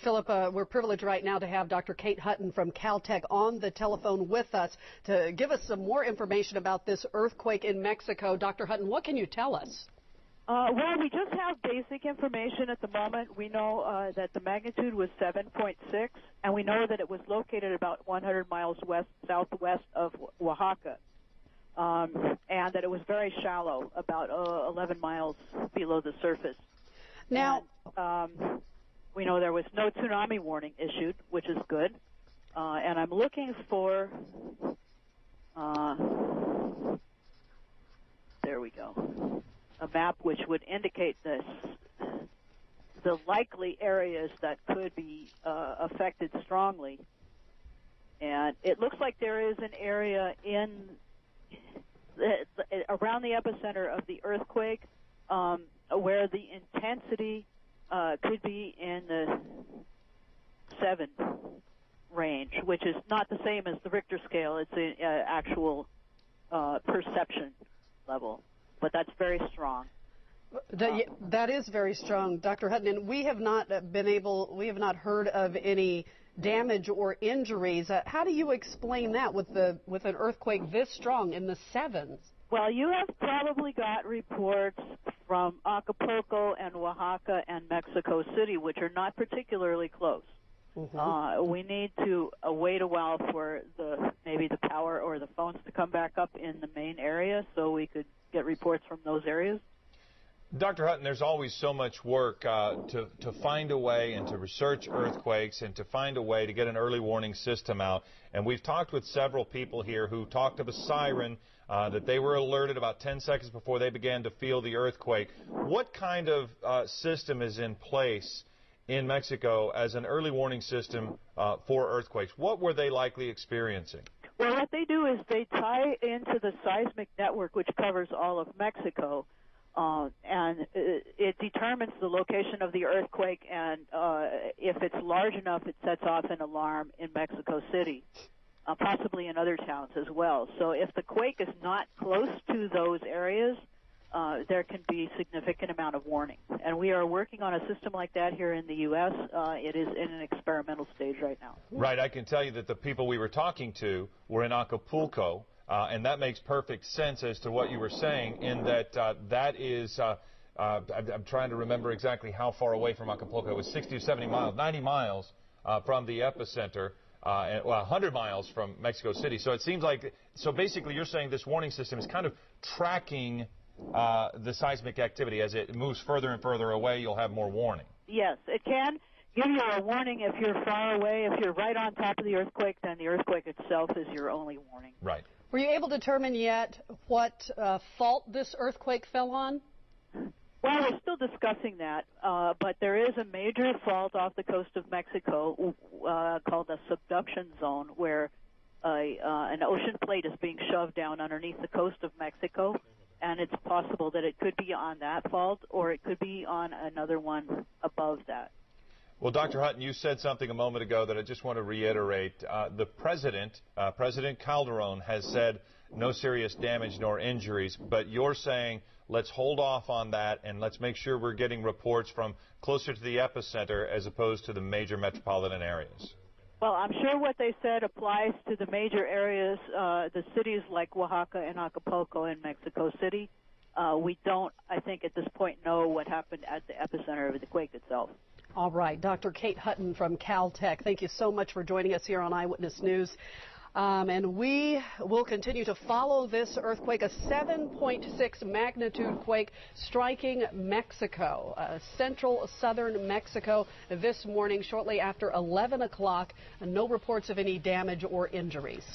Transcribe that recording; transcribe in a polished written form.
Philip, we're privileged right now to have Dr. Kate Hutton from Caltech on the telephone with us to give us some more information about this earthquake in Mexico. Dr. Hutton, what can you tell us? Well, we just have basic information at the moment. We know that the magnitude was 7.6, and we know that it was located about 100 miles southwest of Oaxaca, and that it was very shallow, about 11 miles below the surface. Now, we know there was no tsunami warning issued, which is good. And I'm looking for, there we go, a map which would indicate the likely areas that could be affected strongly. And it looks like there is an area around the epicenter of the earthquake where the intensity could be in the 7 range, which is not the same as the Richter scale. It's an actual perception level, but that's very strong. That is very strong, Dr. Hutton. And we have not heard of any damage or injuries. How do you explain that with an earthquake this strong in the 7s? Well, you have probably got reports from Acapulco and Oaxaca and Mexico City, which are not particularly close. Mm-hmm. We need to wait a while for maybe the power or the phones to come back up in the main area so we could get reports from those areas. Dr. Hutton, there's always so much work to find a way and to research earthquakes and to find a way to get an early warning system out. And we've talked with several people here who talked of a siren that they were alerted about 10 seconds before they began to feel the earthquake. What kind of system is in place in Mexico as an early warning system for earthquakes? What were they likely experiencing? Well, what they do is they tie into the seismic network, which covers all of Mexico. And it determines the location of the earthquake, and if it's large enough, it sets off an alarm in Mexico City, possibly in other towns as well. So if the quake is not close to those areas, there can be significant amount of warning. And we are working on a system like that here in the U.S. It is in an experimental stage right now. Right. I can tell you that the people we were talking to were in Acapulco. And that makes perfect sense as to what you were saying in that that is, I'm trying to remember exactly how far away from Acapulco. It was 60 or 70 miles, 90 miles from the epicenter, and 100 miles from Mexico City. So it seems like, so basically you're saying this warning system is kind of tracking the seismic activity. As it moves further and further away, you'll have more warning. Yes, it can give you a warning if you're far away. If you're right on top of the earthquake, then the earthquake itself is your only warning. Right. Were you able to determine yet what fault this earthquake fell on? Well, we're still discussing that, but there is a major fault off the coast of Mexico called a subduction zone, where an ocean plate is being shoved down underneath the coast of Mexico, and it's possible that it could be on that fault or it could be on another one above that. Well, Dr. Hutton, you said something a moment ago that I just want to reiterate. The President Calderon, has said no serious damage nor injuries, but you're saying let's hold off on that and let's make sure we're getting reports from closer to the epicenter as opposed to the major metropolitan areas. Well, I'm sure what they said applies to the major areas, the cities like Oaxaca and Acapulco and Mexico City. We don't, I think, at this point know what happened at the epicenter of the quake itself. All right. Dr. Kate Hutton from Caltech, thank you so much for joining us here on Eyewitness News. And we will continue to follow this earthquake, a 7.6 magnitude quake striking Mexico, central southern Mexico this morning shortly after 11 o'clock. No reports of any damage or injuries.